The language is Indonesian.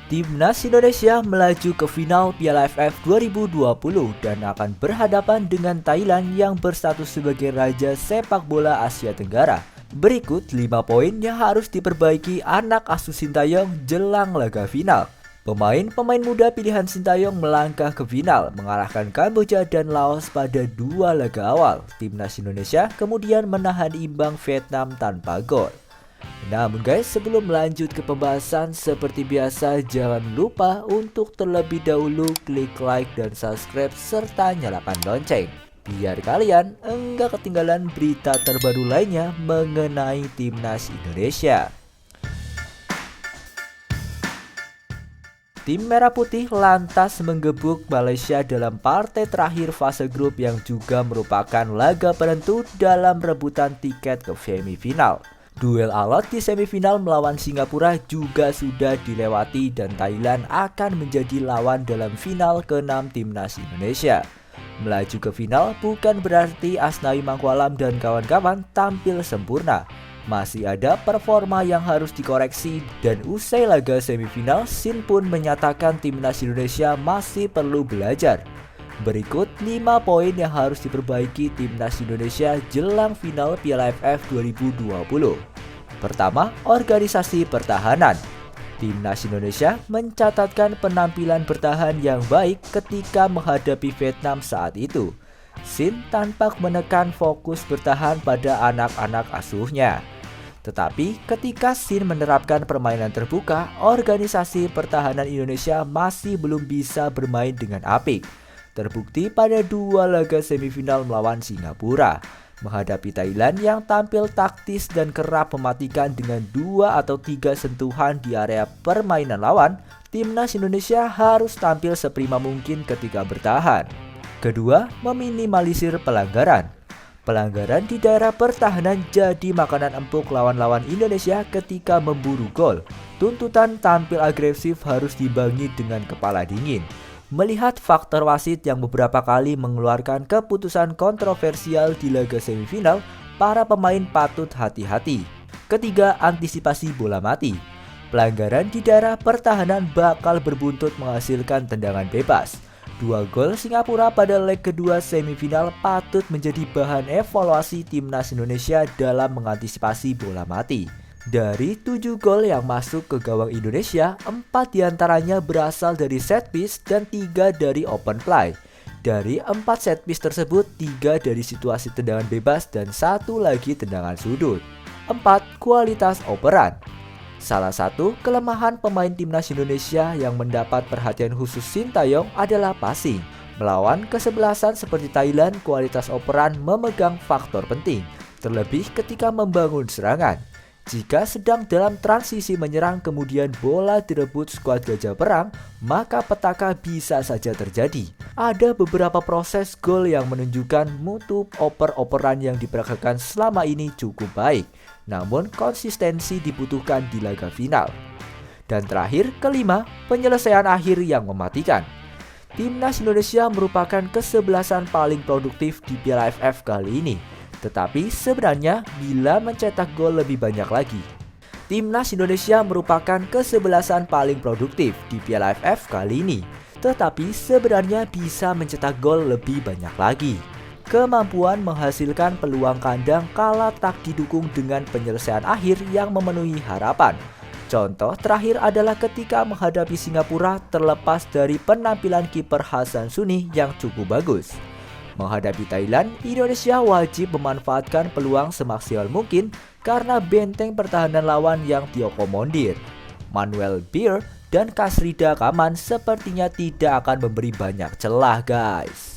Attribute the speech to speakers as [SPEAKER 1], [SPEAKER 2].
[SPEAKER 1] Timnas Indonesia melaju ke final Piala AFF 2020 dan akan berhadapan dengan Thailand yang berstatus sebagai raja sepak bola Asia Tenggara. Berikut 5 poin yang harus diperbaiki anak asuh Sintayong jelang laga final. Pemain-pemain muda pilihan Sintayong melangkah ke final, mengalahkan Kamboja dan Laos pada 2 laga awal. Timnas Indonesia kemudian menahan imbang Vietnam tanpa gol. Namun guys, sebelum melanjut ke pembahasan, seperti biasa jangan lupa untuk terlebih dahulu klik like dan subscribe serta nyalakan lonceng biar kalian enggak ketinggalan berita terbaru lainnya mengenai Timnas Indonesia. Tim Merah Putih lantas menggebuk Malaysia dalam partai terakhir fase grup yang juga merupakan laga penentu dalam rebutan tiket ke semifinal. Duel alot di semifinal melawan Singapura juga sudah dilewati dan Thailand akan menjadi lawan dalam final ke-6 Timnas Indonesia. Melaju ke final bukan berarti Asnawi Mangkualam dan kawan-kawan tampil sempurna. Masih ada performa yang harus dikoreksi dan usai laga semifinal, Sin pun menyatakan Timnas Indonesia masih perlu belajar. Berikut 5 poin yang harus diperbaiki Timnas Indonesia jelang final Piala AFF 2020. Pertama, organisasi pertahanan. Timnas Indonesia mencatatkan penampilan bertahan yang baik ketika menghadapi Vietnam saat itu. Sin tampak menekan fokus bertahan pada anak-anak asuhnya. Tetapi ketika Sin menerapkan permainan terbuka, organisasi pertahanan Indonesia masih belum bisa bermain dengan apik. Terbukti pada 2 laga semifinal melawan Singapura. Menghadapi Thailand yang tampil taktis dan kerap mematikan dengan 2 atau 3 sentuhan di area permainan lawan, Timnas Indonesia harus tampil seprima mungkin ketika bertahan. Kedua, meminimalisir pelanggaran. Pelanggaran di daerah pertahanan jadi makanan empuk lawan-lawan Indonesia ketika memburu gol. Tuntutan tampil agresif harus dibangi dengan kepala dingin. Melihat faktor wasit yang beberapa kali mengeluarkan keputusan kontroversial di laga semifinal, para pemain patut hati-hati. Ketiga, antisipasi bola mati. Pelanggaran di daerah pertahanan bakal berbuntut menghasilkan tendangan bebas. 2 gol Singapura pada leg kedua semifinal patut menjadi bahan evaluasi Timnas Indonesia dalam mengantisipasi bola mati. Dari 7 gol yang masuk ke gawang Indonesia, 4 diantaranya berasal dari set piece dan 3 dari open play. Dari 4 set piece tersebut, 3 dari situasi tendangan bebas dan 1 lagi tendangan sudut. 4. Kualitas operan. Salah satu kelemahan pemain Timnas Indonesia yang mendapat perhatian khusus Sintayong adalah passing. Melawan kesebelasan seperti Thailand, kualitas operan memegang faktor penting, terlebih ketika membangun serangan. Jika sedang dalam transisi menyerang kemudian bola direbut skuad Gajah Perang, maka petaka bisa saja terjadi. Ada beberapa proses gol yang menunjukkan mutu oper-operan yang diperagakan selama ini cukup baik. Namun konsistensi dibutuhkan di laga final. Dan terakhir, kelima, penyelesaian akhir yang mematikan. Timnas Indonesia merupakan kesebelasan paling produktif di Piala AFF kali ini. Tetapi sebenarnya bila mencetak gol lebih banyak lagi. Timnas Indonesia merupakan kesebelasan paling produktif di Piala AFF kali ini. Tetapi sebenarnya bisa mencetak gol lebih banyak lagi. Kemampuan menghasilkan peluang kandang kala tak didukung dengan penyelesaian akhir yang memenuhi harapan. Contoh terakhir adalah ketika menghadapi Singapura terlepas dari penampilan kiper Hasan Suni yang cukup bagus. Menghadapi Thailand, Indonesia wajib memanfaatkan peluang semaksimal mungkin karena benteng pertahanan lawan yang diakomodir. Manuel Beer dan Kasrida Kaman sepertinya tidak akan memberi banyak celah guys.